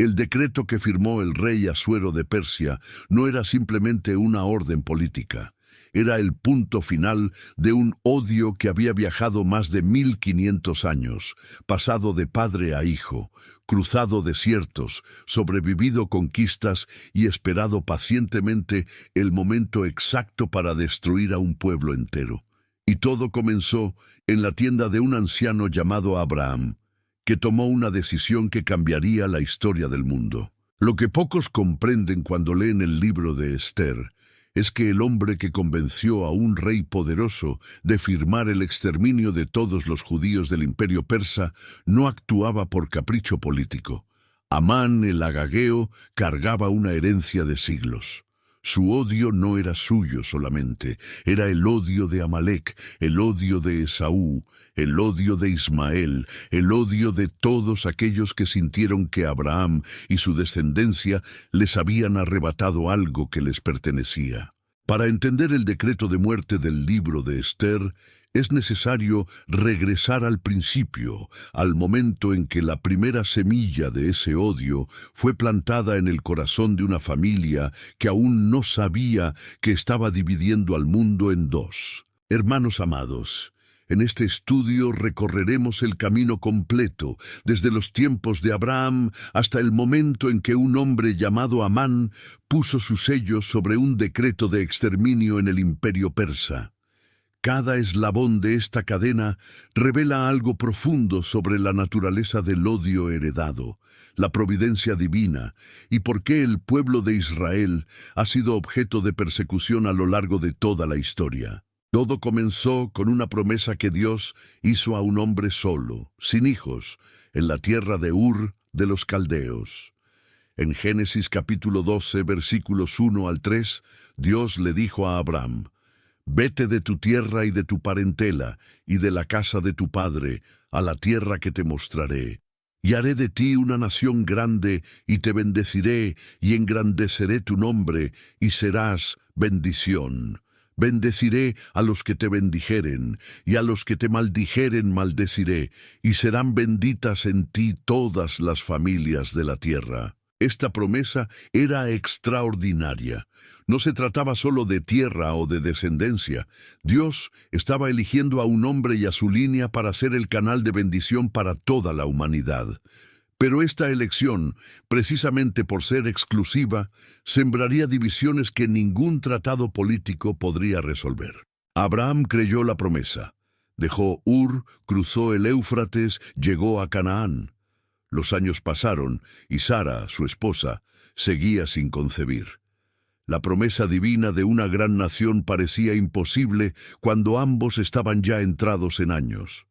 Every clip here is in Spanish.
El decreto que firmó el rey Asuero de Persia no era simplemente una orden política. Era el punto final de un odio que había viajado más de 1500 años, pasado de padre a hijo, cruzado desiertos, sobrevivido conquistas y esperado pacientemente el momento exacto para destruir a un pueblo entero. Y todo comenzó en la tienda de un anciano llamado Abraham, que tomó una decisión que cambiaría la historia del mundo. Lo que pocos comprenden cuando leen el libro de Esther es que el hombre que convenció a un rey poderoso de firmar el exterminio de todos los judíos del imperio persa no actuaba por capricho político. Amán el agageo cargaba una herencia de siglos. Su odio no era suyo solamente, era el odio de Amalek, el odio de Esaú, el odio de Ismael, el odio de todos aquellos que sintieron que Abraham y su descendencia les habían arrebatado algo que les pertenecía. Para entender el decreto de muerte del libro de Esther, es necesario regresar al principio, al momento en que la primera semilla de ese odio fue plantada en el corazón de una familia que aún no sabía que estaba dividiendo al mundo en dos. Hermanos amados, en este estudio recorreremos el camino completo, desde los tiempos de Abraham hasta el momento en que un hombre llamado Amán puso su sello sobre un decreto de exterminio en el imperio persa. Cada eslabón de esta cadena revela algo profundo sobre la naturaleza del odio heredado, la providencia divina y por qué el pueblo de Israel ha sido objeto de persecución a lo largo de toda la historia. Todo comenzó con una promesa que Dios hizo a un hombre solo, sin hijos, en la tierra de Ur de los Caldeos. En Génesis capítulo 12, versículos 1 al 3, Dios le dijo a Abraham: «Vete de tu tierra y de tu parentela, y de la casa de tu padre, a la tierra que te mostraré. Y haré de ti una nación grande, y te bendeciré, y engrandeceré tu nombre, y serás bendición. Bendeciré a los que te bendijeren, y a los que te maldijeren maldeciré, y serán benditas en ti todas las familias de la tierra». Esta promesa era extraordinaria. No se trataba solo de tierra o de descendencia. Dios estaba eligiendo a un hombre y a su línea para ser el canal de bendición para toda la humanidad. Pero esta elección, precisamente por ser exclusiva, sembraría divisiones que ningún tratado político podría resolver. Abraham creyó la promesa. Dejó Ur, cruzó el Éufrates, llegó a Canaán. Los años pasaron y Sara, su esposa, seguía sin concebir. La promesa divina de una gran nación parecía imposible cuando ambos estaban ya entrados en años.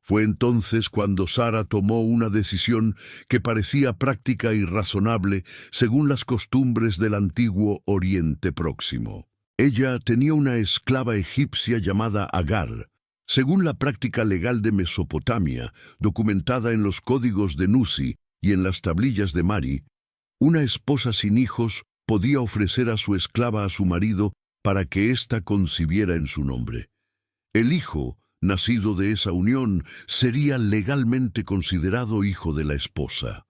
Fue entonces cuando Sara tomó una decisión que parecía práctica y razonable según las costumbres del antiguo Oriente Próximo. Ella tenía una esclava egipcia llamada Agar. Según la práctica legal de Mesopotamia, documentada en los códigos de Nuzi y en las tablillas de Mari, una esposa sin hijos podía ofrecer a su esclava a su marido para que ésta concibiera en su nombre. El hijo, nacido de esa unión, sería legalmente considerado hijo de la esposa.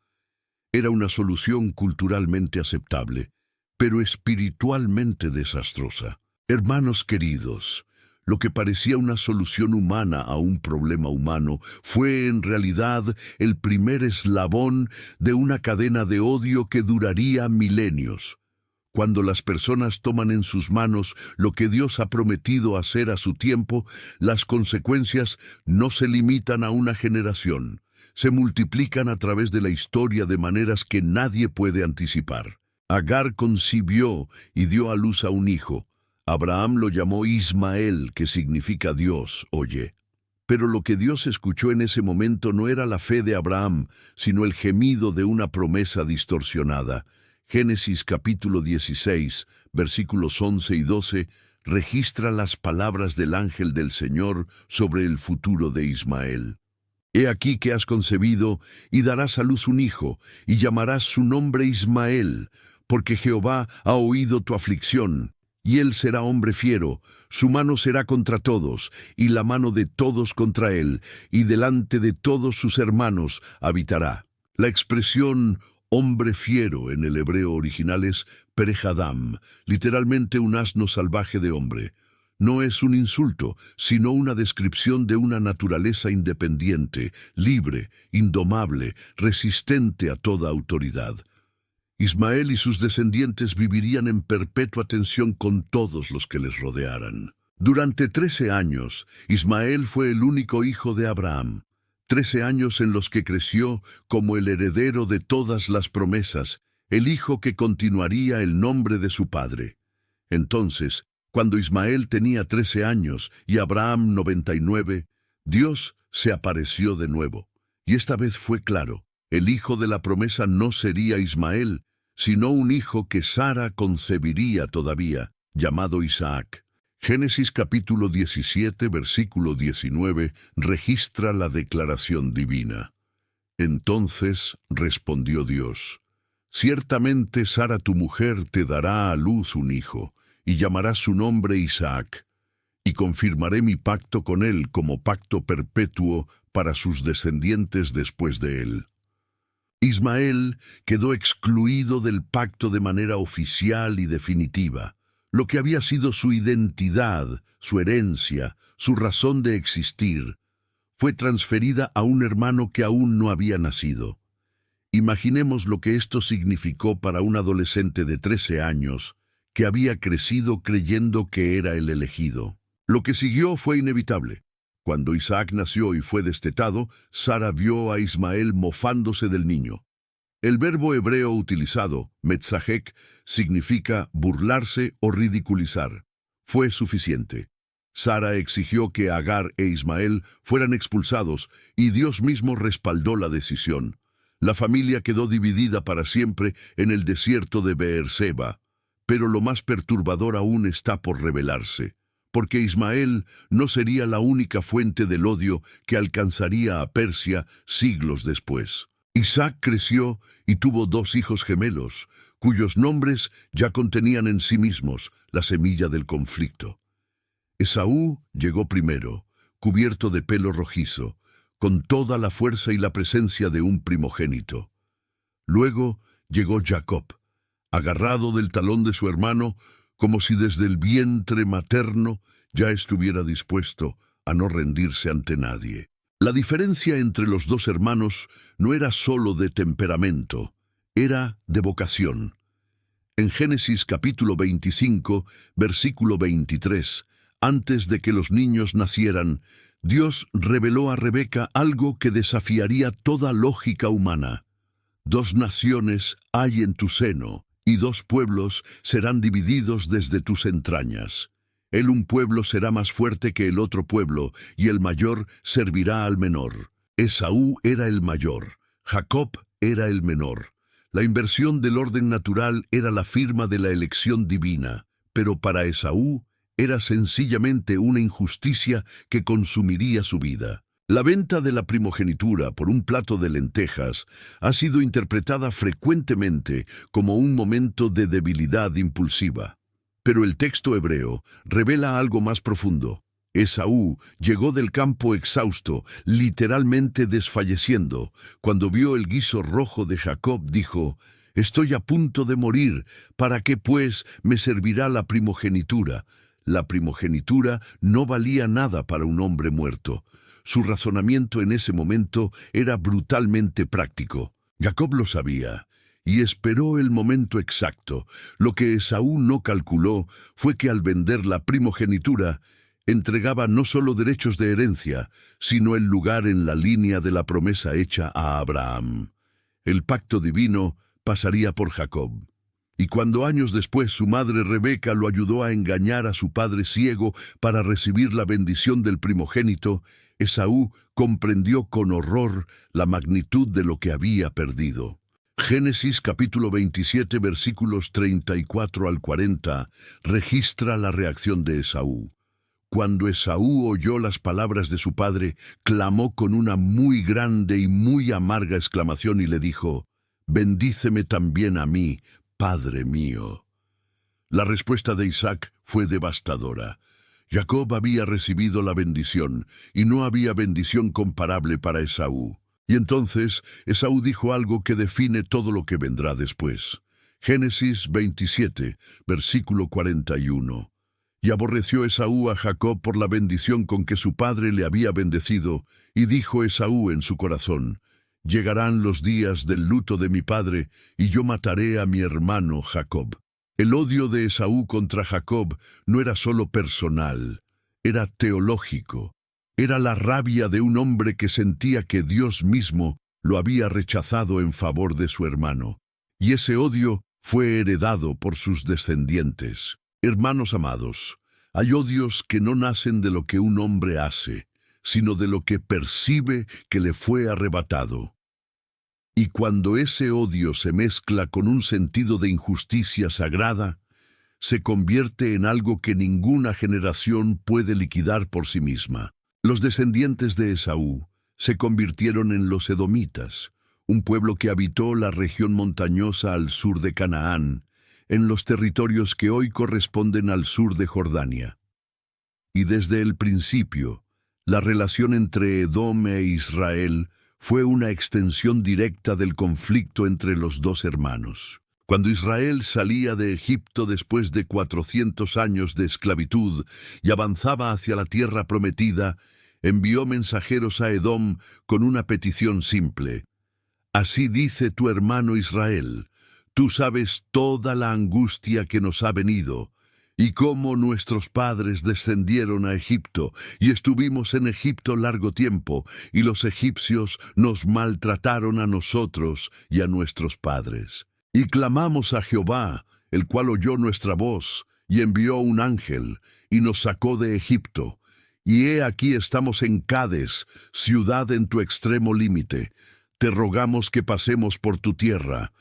Era una solución culturalmente aceptable, pero espiritualmente desastrosa. Hermanos queridos, lo que parecía una solución humana a un problema humano fue en realidad el primer eslabón de una cadena de odio que duraría milenios. Cuando las personas toman en sus manos lo que Dios ha prometido hacer a su tiempo, las consecuencias no se limitan a una generación, se multiplican a través de la historia de maneras que nadie puede anticipar. Agar concibió y dio a luz a un hijo. Abraham lo llamó Ismael, que significa Dios oye. Pero lo que Dios escuchó en ese momento no era la fe de Abraham, sino el gemido de una promesa distorsionada. Génesis capítulo 16, versículos 11 y 12, registra las palabras del ángel del Señor sobre el futuro de Ismael. He aquí que has concebido y darás a luz un hijo, y llamarás su nombre Ismael, porque Jehová ha oído tu aflicción. Y él será hombre fiero, su mano será contra todos, y la mano de todos contra él, y delante de todos sus hermanos habitará. La expresión Hombre fiero en el hebreo original es perejadam, literalmente un asno salvaje de hombre. No es un insulto, sino una descripción de una naturaleza independiente, libre, indomable, resistente a toda autoridad. Ismael y sus descendientes vivirían en perpetua tensión con todos los que les rodearan. Durante 13 años, Ismael fue el único hijo de Abraham. 13 años en los que creció como el heredero de todas las promesas, el hijo que continuaría el nombre de su padre. Entonces, cuando Ismael tenía 13 años y Abraham 99, Dios se apareció de nuevo. Y esta vez fue claro, el hijo de la promesa no sería Ismael, sino un hijo que Sara concebiría todavía, llamado Isaac. Génesis capítulo 17, versículo 19, registra la declaración divina. Entonces respondió Dios: ciertamente Sara tu mujer te dará a luz un hijo, y llamarás su nombre Isaac, y confirmaré mi pacto con él como pacto perpetuo para sus descendientes después de él. Ismael quedó excluido del pacto de manera oficial y definitiva. Lo que había sido su identidad, su herencia, su razón de existir, fue transferida a un hermano que aún no había nacido. Imaginemos lo que esto significó para un adolescente de 13 años, que había crecido creyendo que era el elegido. Lo que siguió fue inevitable. Cuando Isaac nació y fue destetado, Sara vio a Ismael mofándose del niño. El verbo hebreo utilizado, metzahek, significa burlarse o ridiculizar. Fue suficiente. Sara exigió que Agar e Ismael fueran expulsados y Dios mismo respaldó la decisión. La familia quedó dividida para siempre en el desierto de Beerseba. Pero lo más perturbador aún está por revelarse, porque Ismael no sería la única fuente del odio que alcanzaría a Persia siglos después. Isaac creció y tuvo 2 hijos gemelos, cuyos nombres ya contenían en sí mismos la semilla del conflicto. Esaú llegó primero, cubierto de pelo rojizo, con toda la fuerza y la presencia de un primogénito. Luego llegó Jacob, agarrado del talón de su hermano, como si desde el vientre materno ya estuviera dispuesto a no rendirse ante nadie. La diferencia entre los 2 hermanos no era solo de temperamento, era de vocación. En Génesis capítulo 25, versículo 23, antes de que los niños nacieran, Dios reveló a Rebeca algo que desafiaría toda lógica humana. 2 naciones hay en tu seno, y 2 pueblos serán divididos desde tus entrañas. Un pueblo será más fuerte que el otro pueblo, y el mayor servirá al menor. Esaú era el mayor, Jacob era el menor. La inversión del orden natural era la firma de la elección divina, pero para Esaú era sencillamente una injusticia que consumiría su vida. La venta de la primogenitura por un plato de lentejas ha sido interpretada frecuentemente como un momento de debilidad impulsiva. Pero el texto hebreo revela algo más profundo. Esaú llegó del campo exhausto, literalmente desfalleciendo. Cuando vio el guiso rojo de Jacob, dijo: «Estoy a punto de morir, ¿para qué pues me servirá la primogenitura?» La primogenitura no valía nada para un hombre muerto. Su razonamiento en ese momento era brutalmente práctico. Jacob lo sabía y esperó el momento exacto. Lo que Esaú no calculó fue que al vender la primogenitura, entregaba no solo derechos de herencia, sino el lugar en la línea de la promesa hecha a Abraham. El pacto divino pasaría por Jacob. Y cuando años después su madre Rebeca lo ayudó a engañar a su padre ciego para recibir la bendición del primogénito, Esaú comprendió con horror la magnitud de lo que había perdido. Génesis capítulo 27 versículos 34 al 40 registra la reacción de Esaú. Cuando Esaú oyó las palabras de su padre, clamó con una muy grande y muy amarga exclamación y le dijo: «Bendíceme también a mí, Padre mío». La respuesta de Isaac fue devastadora. Jacob había recibido la bendición, y no había bendición comparable para Esaú. Y entonces Esaú dijo algo que define todo lo que vendrá después. Génesis 27, versículo 41. Y aborreció Esaú a Jacob por la bendición con que su padre le había bendecido, y dijo Esaú en su corazón: llegarán los días del luto de mi padre, y yo mataré a mi hermano Jacob. El odio de Esaú contra Jacob no era solo personal, era teológico. Era la rabia de un hombre que sentía que Dios mismo lo había rechazado en favor de su hermano. Y ese odio fue heredado por sus descendientes. Hermanos amados, hay odios que no nacen de lo que un hombre hace, sino de lo que percibe que le fue arrebatado. Y cuando ese odio se mezcla con un sentido de injusticia sagrada, se convierte en algo que ninguna generación puede liquidar por sí misma. Los descendientes de Esaú se convirtieron en los edomitas, un pueblo que habitó la región montañosa al sur de Canaán, en los territorios que hoy corresponden al sur de Jordania. Y desde el principio, la relación entre Edom e Israel fue una extensión directa del conflicto entre los dos hermanos. Cuando Israel salía de Egipto después de 400 años de esclavitud y avanzaba hacia la tierra prometida, envió mensajeros a Edom con una petición simple. Así dice tu hermano Israel: tú sabes toda la angustia que nos ha venido, y cómo nuestros padres descendieron a Egipto, y estuvimos en Egipto largo tiempo, y los egipcios nos maltrataron a nosotros y a nuestros padres. Y clamamos a Jehová, el cual oyó nuestra voz, y envió un ángel, y nos sacó de Egipto. Y he aquí estamos en Cades, ciudad en tu extremo límite. Te rogamos que pasemos por tu tierra.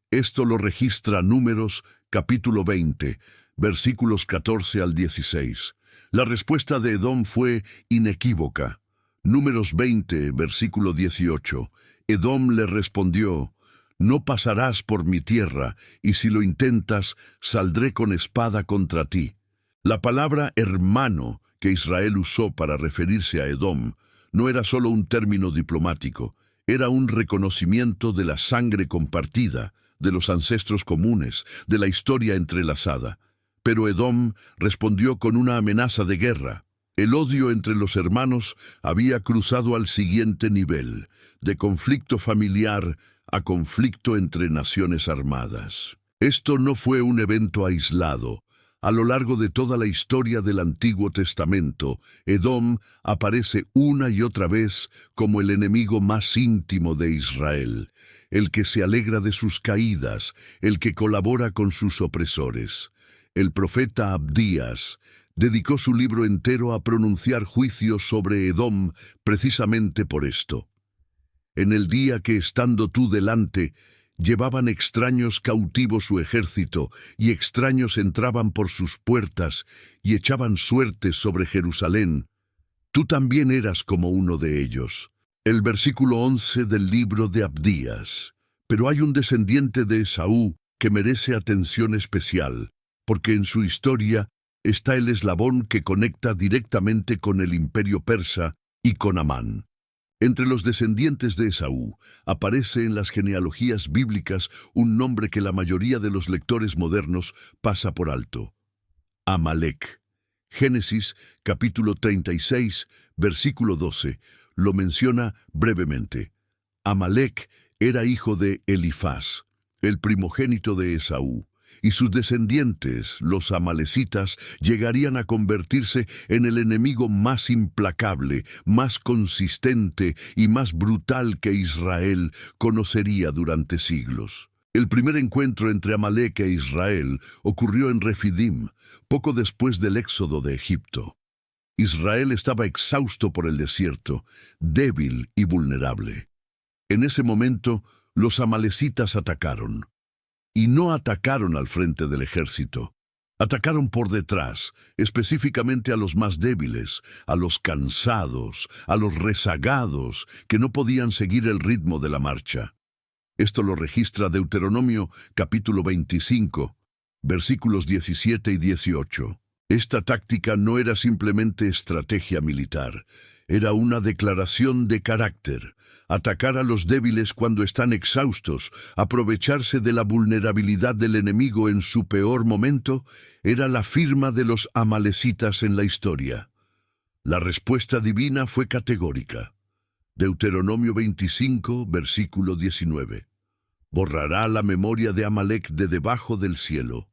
Esto lo registra Números, capítulo 20, versículos 14 al 16. La respuesta de Edom fue inequívoca. Números 20, versículo 18. Edom le respondió: no pasarás por mi tierra, y si lo intentas, saldré con espada contra ti. La palabra hermano que Israel usó para referirse a Edom no era solo un término diplomático, era un reconocimiento de la sangre compartida, de los ancestros comunes, de la historia entrelazada. Pero Edom respondió con una amenaza de guerra. El odio entre los hermanos había cruzado al siguiente nivel, de conflicto familiar a conflicto entre naciones armadas. Esto no fue un evento aislado. A lo largo de toda la historia del Antiguo Testamento, Edom aparece una y otra vez como el enemigo más íntimo de Israel, el que se alegra de sus caídas, el que colabora con sus opresores. El profeta Abdías dedicó su libro entero a pronunciar juicios sobre Edom precisamente por esto. En el día que, estando tú delante, llevaban extraños cautivos su ejército, y extraños entraban por sus puertas, y echaban suertes sobre Jerusalén, tú también eras como uno de ellos. El versículo 11 del libro de Abdías. Pero hay un descendiente de Esaú que merece atención especial, porque en su historia está el eslabón que conecta directamente con el imperio persa y con Amán. Entre los descendientes de Esaú aparece en las genealogías bíblicas un nombre que la mayoría de los lectores modernos pasa por alto: Amalek. Génesis, capítulo 36, versículo 12, lo menciona brevemente. Amalek era hijo de Elifaz, el primogénito de Esaú, y sus descendientes, los amalecitas, llegarían a convertirse en el enemigo más implacable, más consistente y más brutal que Israel conocería durante siglos. El primer encuentro entre Amalek e Israel ocurrió en Refidim, poco después del éxodo de Egipto. Israel estaba exhausto por el desierto, débil y vulnerable. En ese momento, los amalecitas atacaron. Y no atacaron al frente del ejército. Atacaron por detrás, específicamente a los más débiles, a los cansados, a los rezagados, que no podían seguir el ritmo de la marcha. Esto lo registra Deuteronomio, capítulo 25, versículos 17 y 18. Esta táctica no era simplemente estrategia militar, era una declaración de carácter. Atacar a los débiles cuando están exhaustos, aprovecharse de la vulnerabilidad del enemigo en su peor momento, era la firma de los amalecitas en la historia. La respuesta divina fue categórica. Deuteronomio 25, versículo 19. Borrará la memoria de Amalec de debajo del cielo.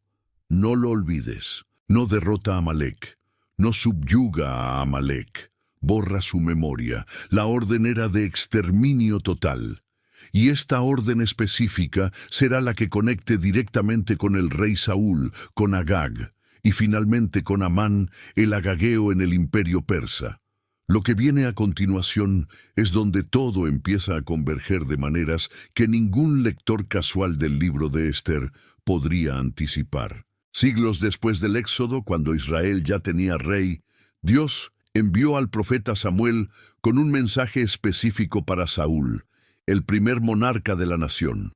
No lo olvides. No derrota a Amalec. No subyuga a Amalec. Borra su memoria. La orden era de exterminio total. Y esta orden específica será la que conecte directamente con el rey Saúl, con Agag, y finalmente con Amán, el agageo en el imperio persa. Lo que viene a continuación es donde todo empieza a converger de maneras que ningún lector casual del libro de Esther podría anticipar. Siglos después del Éxodo, cuando Israel ya tenía rey, Dios envió al profeta Samuel con un mensaje específico para Saúl, el primer monarca de la nación.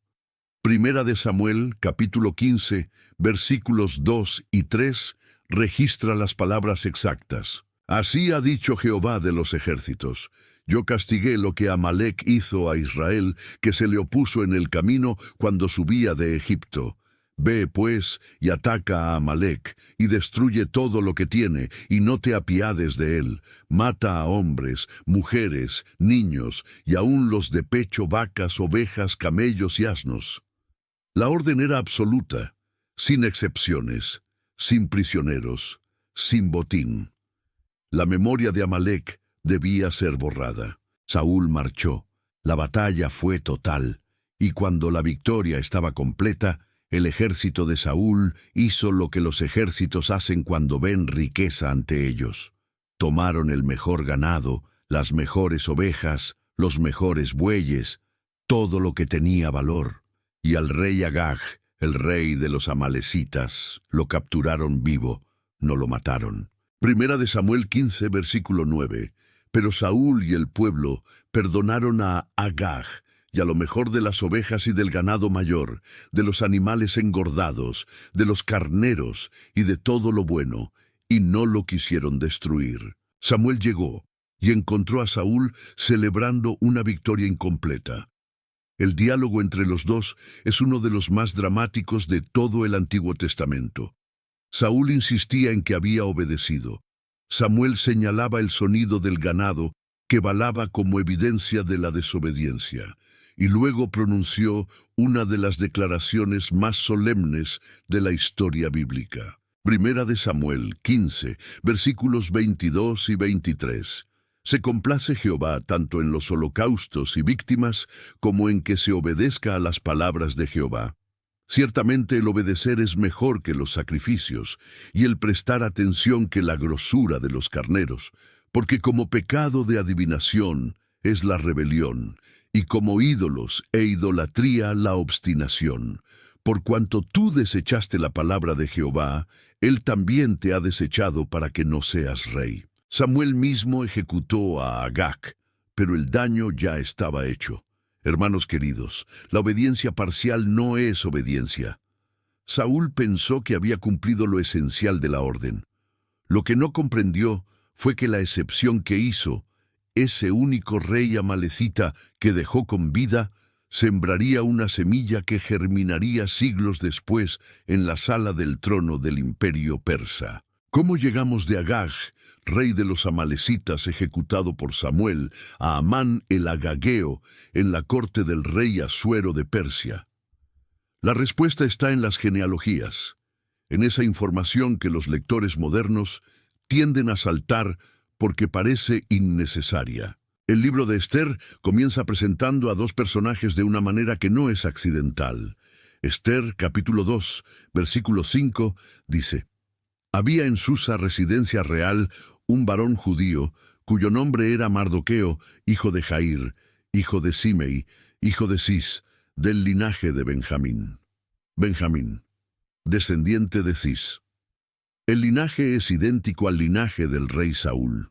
Primera de Samuel, capítulo 15, versículos 2 y 3, registra las palabras exactas. Así ha dicho Jehová de los ejércitos: yo castigué lo que Amalec hizo a Israel, que se le opuso en el camino cuando subía de Egipto. Ve, pues, y ataca a Amalec, y destruye todo lo que tiene, y no te apiades de él. Mata a hombres, mujeres, niños, y aun los de pecho, vacas, ovejas, camellos y asnos. La orden era absoluta, sin excepciones, sin prisioneros, sin botín. La memoria de Amalec debía ser borrada. Saúl marchó. La batalla fue total, y cuando la victoria estaba completa, el ejército de Saúl hizo lo que los ejércitos hacen cuando ven riqueza ante ellos. Tomaron el mejor ganado, las mejores ovejas, los mejores bueyes, todo lo que tenía valor. Y al rey Agag, el rey de los amalecitas, lo capturaron vivo, no lo mataron. Primera de Samuel 15, versículo 9. Pero Saúl y el pueblo perdonaron a Agag, y a lo mejor de las ovejas y del ganado mayor, de los animales engordados, de los carneros y de todo lo bueno, y no lo quisieron destruir. Samuel llegó y encontró a Saúl celebrando una victoria incompleta. El diálogo entre los dos es uno de los más dramáticos de todo el Antiguo Testamento. Saúl insistía en que había obedecido. Samuel señalaba el sonido del ganado que balaba como evidencia de la desobediencia, y luego pronunció una de las declaraciones más solemnes de la historia bíblica. Primera de Samuel 15, versículos 22 y 23. Se complace Jehová tanto en los holocaustos y víctimas como en que se obedezca a las palabras de Jehová. Ciertamente el obedecer es mejor que los sacrificios, y el prestar atención que la grosura de los carneros, porque como pecado de adivinación es la rebelión, y como ídolos e idolatría la obstinación. Por cuanto tú desechaste la palabra de Jehová, él también te ha desechado para que no seas rey. Samuel mismo ejecutó a Agag, pero el daño ya estaba hecho. Hermanos queridos, la obediencia parcial no es obediencia. Saúl pensó que había cumplido lo esencial de la orden. Lo que no comprendió fue que la excepción que hizo, ese único rey amalecita que dejó con vida, sembraría una semilla que germinaría siglos después en la sala del trono del imperio persa. ¿Cómo llegamos de Agag, rey de los amalecitas ejecutado por Samuel, a Amán el agageo en la corte del rey Asuero de Persia? La respuesta está en las genealogías, en esa información que los lectores modernos tienden a saltar porque parece innecesaria. El libro de Esther comienza presentando a dos personajes de una manera que no es accidental. Esther, capítulo 2, versículo 5, dice: Había en Susa, residencia real, un varón judío, cuyo nombre era Mardoqueo, hijo de Jair, hijo de Simei, hijo de Cis, del linaje de Benjamín. Benjamín, descendiente de Cis. El linaje es idéntico al linaje del rey Saúl.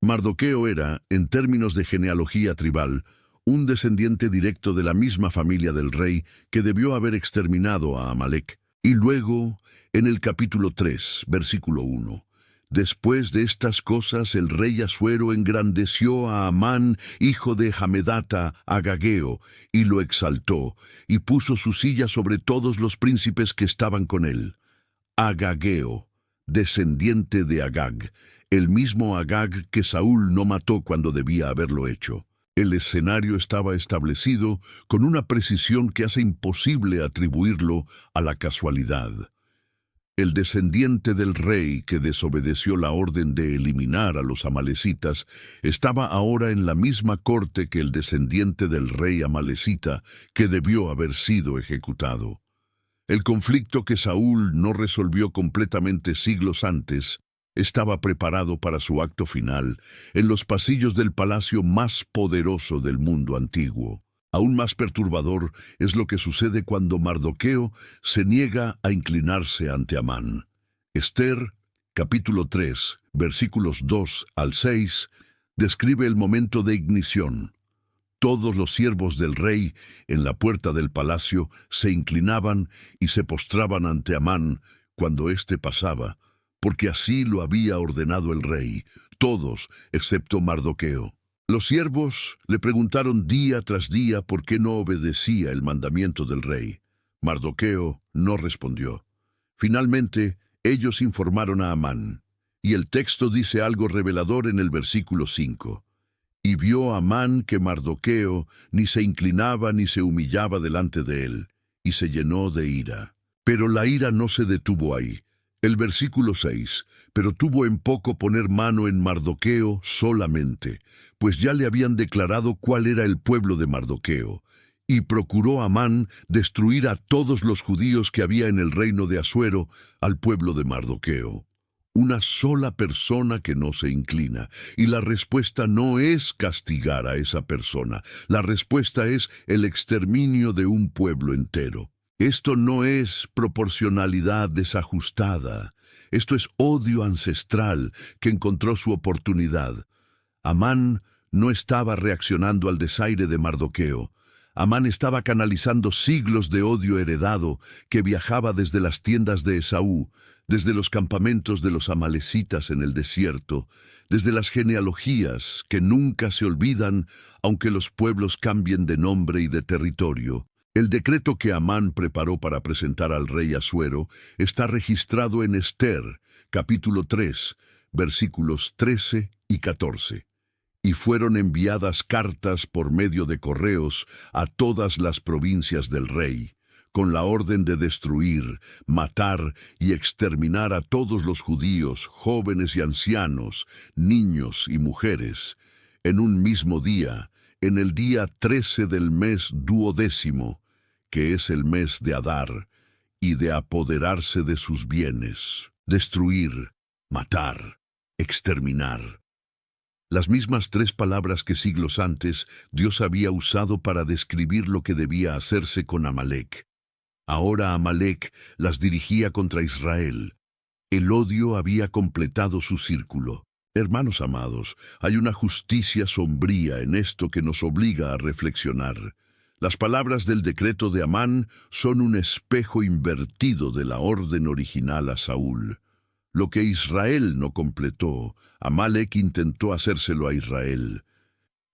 Mardoqueo era, en términos de genealogía tribal, un descendiente directo de la misma familia del rey que debió haber exterminado a Amalec. Y luego, en el capítulo 3, versículo 1, Después de estas cosas, el rey Asuero engrandeció a Amán, hijo de Hamedata, Agageo, y lo exaltó, y puso su silla sobre todos los príncipes que estaban con él. Agageo, descendiente de Agag, el mismo Agag que Saúl no mató cuando debía haberlo hecho. El escenario estaba establecido con una precisión que hace imposible atribuirlo a la casualidad. El descendiente del rey que desobedeció la orden de eliminar a los amalecitas estaba ahora en la misma corte que el descendiente del rey amalecita que debió haber sido ejecutado. El conflicto que Saúl no resolvió completamente siglos antes estaba preparado para su acto final en los pasillos del palacio más poderoso del mundo antiguo. Aún más perturbador es lo que sucede cuando Mardoqueo se niega a inclinarse ante Amán. Esther, capítulo 3, versículos 2 al 6, describe el momento de ignición. Todos los siervos del rey en la puerta del palacio se inclinaban y se postraban ante Amán cuando éste pasaba, porque así lo había ordenado el rey, todos excepto Mardoqueo. Los siervos le preguntaron día tras día por qué no obedecía el mandamiento del rey. Mardoqueo no respondió. Finalmente, ellos informaron a Amán, y el texto dice algo revelador en el versículo 5. Y vio Amán que Mardoqueo ni se inclinaba ni se humillaba delante de él, y se llenó de ira. Pero la ira no se detuvo ahí. El versículo 6, pero tuvo en poco poner mano en Mardoqueo solamente, pues ya le habían declarado cuál era el pueblo de Mardoqueo, y procuró Amán destruir a todos los judíos que había en el reino de Asuero al pueblo de Mardoqueo. Una sola persona que no se inclina, y la respuesta no es castigar a esa persona, la respuesta es el exterminio de un pueblo entero. Esto no es proporcionalidad desajustada, esto es odio ancestral que encontró su oportunidad. Amán no estaba reaccionando al desaire de Mardoqueo. Amán estaba canalizando siglos de odio heredado que viajaba desde las tiendas de Esaú, desde los campamentos de los amalecitas en el desierto, desde las genealogías que nunca se olvidan aunque los pueblos cambien de nombre y de territorio. El decreto que Amán preparó para presentar al rey Asuero está registrado en Esther, capítulo 3, versículos 13 y 14. Y fueron enviadas cartas por medio de correos a todas las provincias del rey, con la orden de destruir, matar y exterminar a todos los judíos, jóvenes y ancianos, niños y mujeres, en un mismo día, en el día 13 del mes 12º, que es el mes de Adar, y de apoderarse de sus bienes, destruir, matar, exterminar. Las mismas tres palabras que siglos antes Dios había usado para describir lo que debía hacerse con Amalec. Ahora Amalec las dirigía contra Israel. El odio había completado su círculo. Hermanos amados, hay una justicia sombría en esto que nos obliga a reflexionar. Las palabras del decreto de Amán son un espejo invertido de la orden original a Saúl. Lo que Israel no completó, Amalec intentó hacérselo a Israel.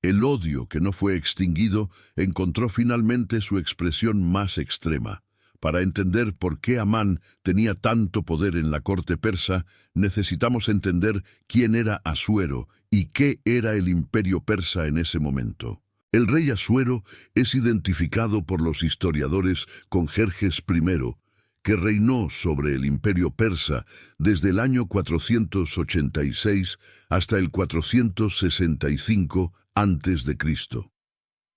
El odio que no fue extinguido encontró finalmente su expresión más extrema. Para entender por qué Amán tenía tanto poder en la corte persa, necesitamos entender quién era Asuero y qué era el imperio persa en ese momento. El rey Asuero es identificado por los historiadores con Jerjes I, que reinó sobre el imperio persa desde el año 486 hasta el 465 a.C.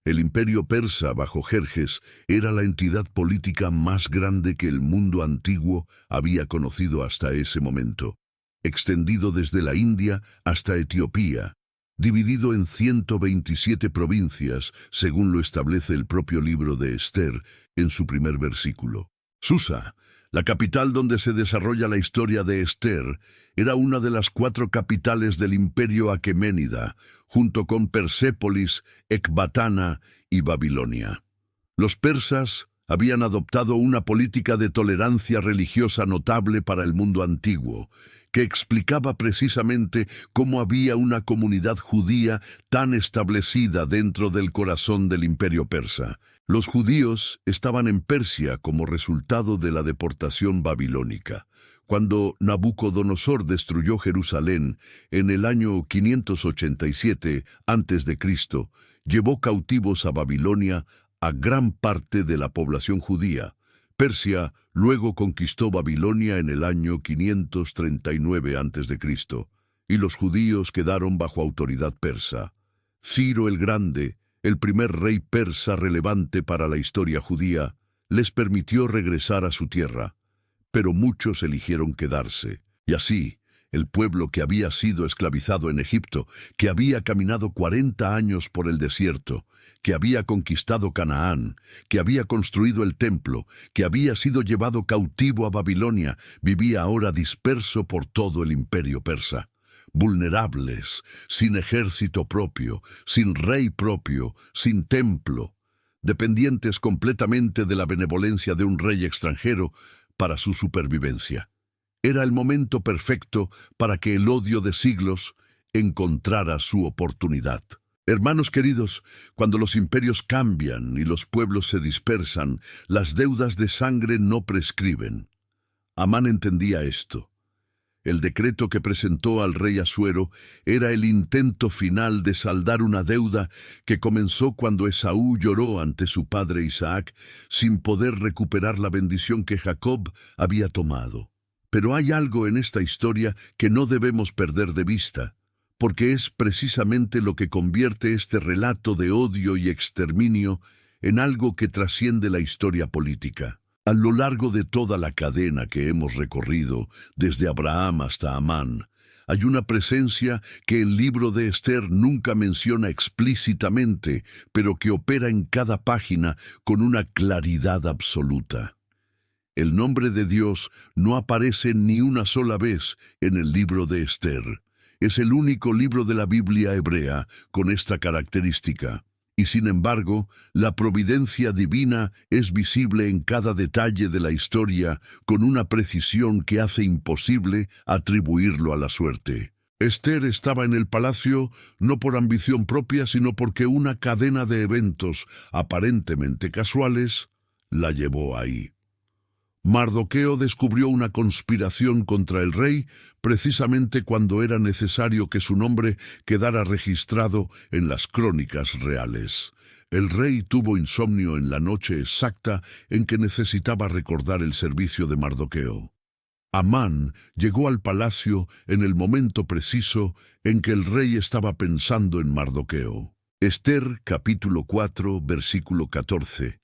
El imperio persa bajo Jerjes era la entidad política más grande que el mundo antiguo había conocido hasta ese momento, extendido desde la India hasta Etiopía, dividido en 127 provincias, según lo establece el propio libro de Esther en su primer versículo. Susa, la capital donde se desarrolla la historia de Esther, era una de las 4 capitales del imperio aqueménida, junto con Persépolis, Ecbatana y Babilonia. Los persas habían adoptado una política de tolerancia religiosa notable para el mundo antiguo, que explicaba precisamente cómo había una comunidad judía tan establecida dentro del corazón del imperio persa. Los judíos estaban en Persia como resultado de la deportación babilónica. Cuando Nabucodonosor destruyó Jerusalén en el año 587 a.C., llevó cautivos a Babilonia a gran parte de la población judía. Persia luego conquistó Babilonia en el año 539 a.C., y los judíos quedaron bajo autoridad persa. Ciro el Grande, el primer rey persa relevante para la historia judía, les permitió regresar a su tierra, pero muchos eligieron quedarse. Y así, el pueblo que había sido esclavizado en Egipto, que había caminado 40 años por el desierto, que había conquistado Canaán, que había construido el templo, que había sido llevado cautivo a Babilonia, vivía ahora disperso por todo el imperio persa. Vulnerables, sin ejército propio, sin rey propio, sin templo, dependientes completamente de la benevolencia de un rey extranjero para su supervivencia. Era el momento perfecto para que el odio de siglos encontrara su oportunidad. Hermanos queridos, cuando los imperios cambian y los pueblos se dispersan, las deudas de sangre no prescriben. Amán entendía esto. El decreto que presentó al rey Asuero era el intento final de saldar una deuda que comenzó cuando Esaú lloró ante su padre Isaac sin poder recuperar la bendición que Jacob había tomado. Pero hay algo en esta historia que no debemos perder de vista, porque es precisamente lo que convierte este relato de odio y exterminio en algo que trasciende la historia política. A lo largo de toda la cadena que hemos recorrido, desde Abraham hasta Amán, hay una presencia que el libro de Esther nunca menciona explícitamente, pero que opera en cada página con una claridad absoluta. El nombre de Dios no aparece ni una sola vez en el libro de Esther. Es el único libro de la Biblia hebrea con esta característica. Y sin embargo, la providencia divina es visible en cada detalle de la historia con una precisión que hace imposible atribuirlo a la suerte. Esther estaba en el palacio no por ambición propia, sino porque una cadena de eventos aparentemente casuales la llevó ahí. Mardoqueo descubrió una conspiración contra el rey precisamente cuando era necesario que su nombre quedara registrado en las crónicas reales. El rey tuvo insomnio en la noche exacta en que necesitaba recordar el servicio de Mardoqueo. Amán llegó al palacio en el momento preciso en que el rey estaba pensando en Mardoqueo. Esther, capítulo 4, versículo 14.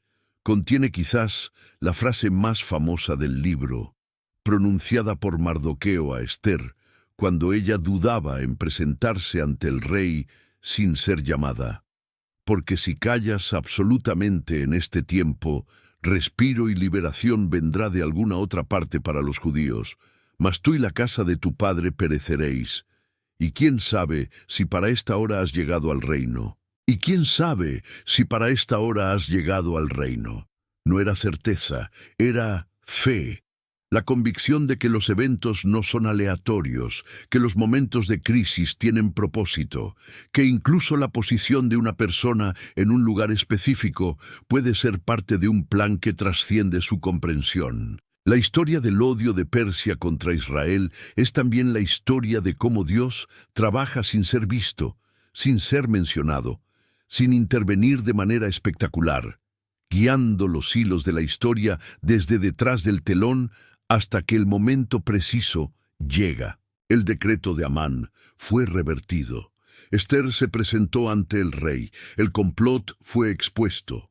Contiene quizás la frase más famosa del libro, pronunciada por Mardoqueo a Esther, cuando ella dudaba en presentarse ante el rey sin ser llamada. Porque si callas absolutamente en este tiempo, respiro y liberación vendrá de alguna otra parte para los judíos, mas tú y la casa de tu padre pereceréis. Y quién sabe si para esta hora has llegado al reino. ¿Y quién sabe si para esta hora has llegado al reino? No era certeza, era fe. La convicción de que los eventos no son aleatorios, que los momentos de crisis tienen propósito, que incluso la posición de una persona en un lugar específico puede ser parte de un plan que trasciende su comprensión. La historia del odio de Persia contra Israel es también la historia de cómo Dios trabaja sin ser visto, sin ser mencionado, sin intervenir de manera espectacular, guiando los hilos de la historia desde detrás del telón hasta que el momento preciso llega. El decreto de Amán fue revertido. Esther se presentó ante el rey. El complot fue expuesto.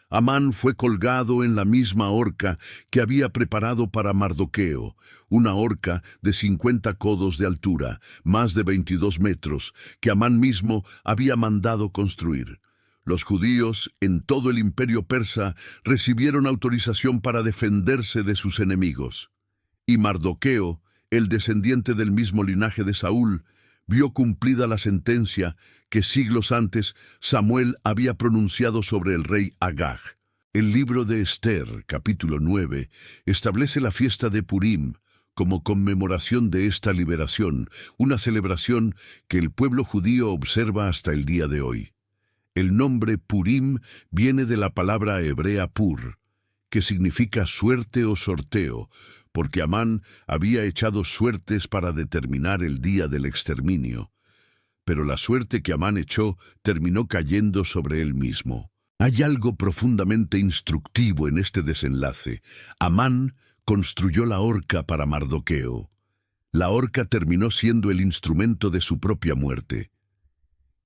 Amán fue colgado en la misma horca que había preparado para Mardoqueo, una horca de 50 codos de altura, más de 22 metros, que Amán mismo había mandado construir. Los judíos en todo el imperio persa recibieron autorización para defenderse de sus enemigos. Y Mardoqueo, el descendiente del mismo linaje de Saúl, vio cumplida la sentencia que siglos antes Samuel había pronunciado sobre el rey Agag. El libro de Esther, capítulo 9, establece la fiesta de Purim como conmemoración de esta liberación, una celebración que el pueblo judío observa hasta el día de hoy. El nombre Purim viene de la palabra hebrea pur, que significa suerte o sorteo, porque Amán había echado suertes para determinar el día del exterminio. Pero la suerte que Amán echó terminó cayendo sobre él mismo. Hay algo profundamente instructivo en este desenlace. Amán construyó la horca para Mardoqueo. La horca terminó siendo el instrumento de su propia muerte.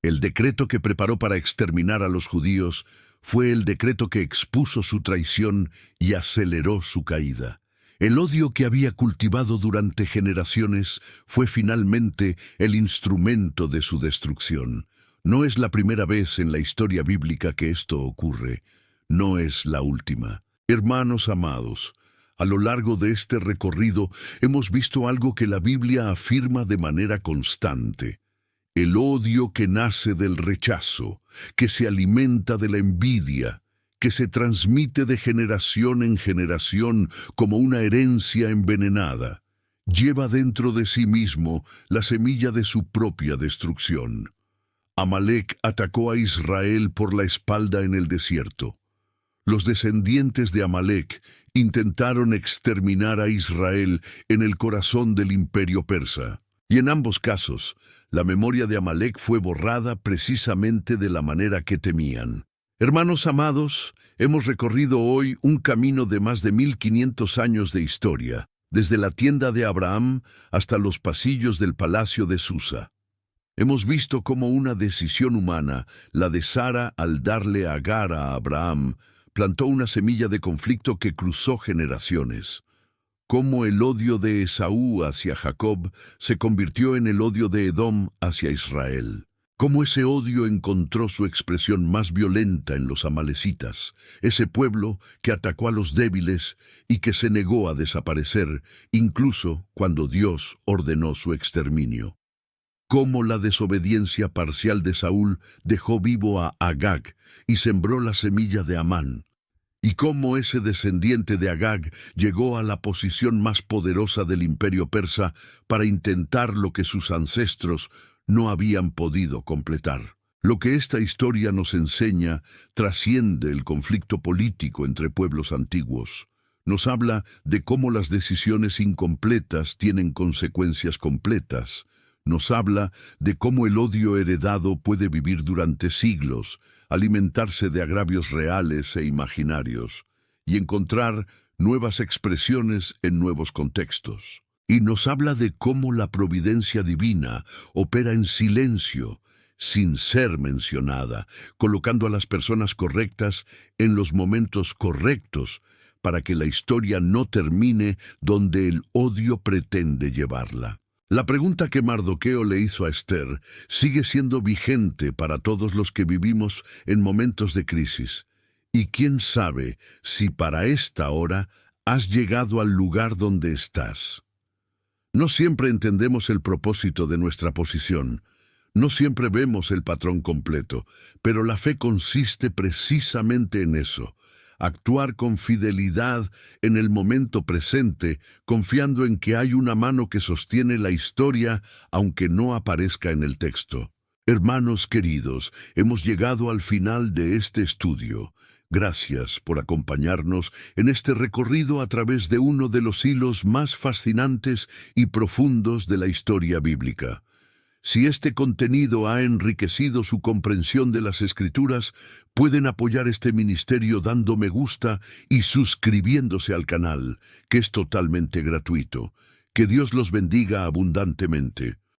El decreto que preparó para exterminar a los judíos fue el decreto que expuso su traición y aceleró su caída. El odio que había cultivado durante generaciones fue finalmente el instrumento de su destrucción. No es la primera vez en la historia bíblica que esto ocurre. No es la última. Hermanos amados, a lo largo de este recorrido hemos visto algo que la Biblia afirma de manera constante. El odio que nace del rechazo, que se alimenta de la envidia, que se transmite de generación en generación como una herencia envenenada, lleva dentro de sí mismo la semilla de su propia destrucción. Amalek atacó a Israel por la espalda en el desierto. Los descendientes de Amalek intentaron exterminar a Israel en el corazón del imperio persa. Y en ambos casos, la memoria de Amalek fue borrada precisamente de la manera que temían. Hermanos amados, hemos recorrido hoy un camino de más de 1500 años de historia, desde la tienda de Abraham hasta los pasillos del palacio de Susa. Hemos visto cómo una decisión humana, la de Sara al darle a Agar a Abraham, plantó una semilla de conflicto que cruzó generaciones. Cómo el odio de Esaú hacia Jacob se convirtió en el odio de Edom hacia Israel. Cómo ese odio encontró su expresión más violenta en los amalecitas, ese pueblo que atacó a los débiles y que se negó a desaparecer, incluso cuando Dios ordenó su exterminio. Cómo la desobediencia parcial de Saúl dejó vivo a Agag y sembró la semilla de Amán. Y cómo ese descendiente de Agag llegó a la posición más poderosa del imperio persa para intentar lo que sus ancestros no habían podido completar. Lo que esta historia nos enseña trasciende el conflicto político entre pueblos antiguos. Nos habla de cómo las decisiones incompletas tienen consecuencias completas. Nos habla de cómo el odio heredado puede vivir durante siglos, alimentarse de agravios reales e imaginarios, y encontrar nuevas expresiones en nuevos contextos. Y nos habla de cómo la providencia divina opera en silencio, sin ser mencionada, colocando a las personas correctas en los momentos correctos, para que la historia no termine donde el odio pretende llevarla. La pregunta que Mardoqueo le hizo a Esther sigue siendo vigente para todos los que vivimos en momentos de crisis. Y quién sabe si para esta hora has llegado al lugar donde estás. No siempre entendemos el propósito de nuestra posición. No siempre vemos el patrón completo, pero la fe consiste precisamente en eso. Actuar con fidelidad en el momento presente, confiando en que hay una mano que sostiene la historia, aunque no aparezca en el texto. Hermanos queridos, hemos llegado al final de este estudio. Gracias por acompañarnos en este recorrido a través de uno de los hilos más fascinantes y profundos de la historia bíblica. Si este contenido ha enriquecido su comprensión de las Escrituras, pueden apoyar este ministerio dando me gusta y suscribiéndose al canal, que es totalmente gratuito. Que Dios los bendiga abundantemente.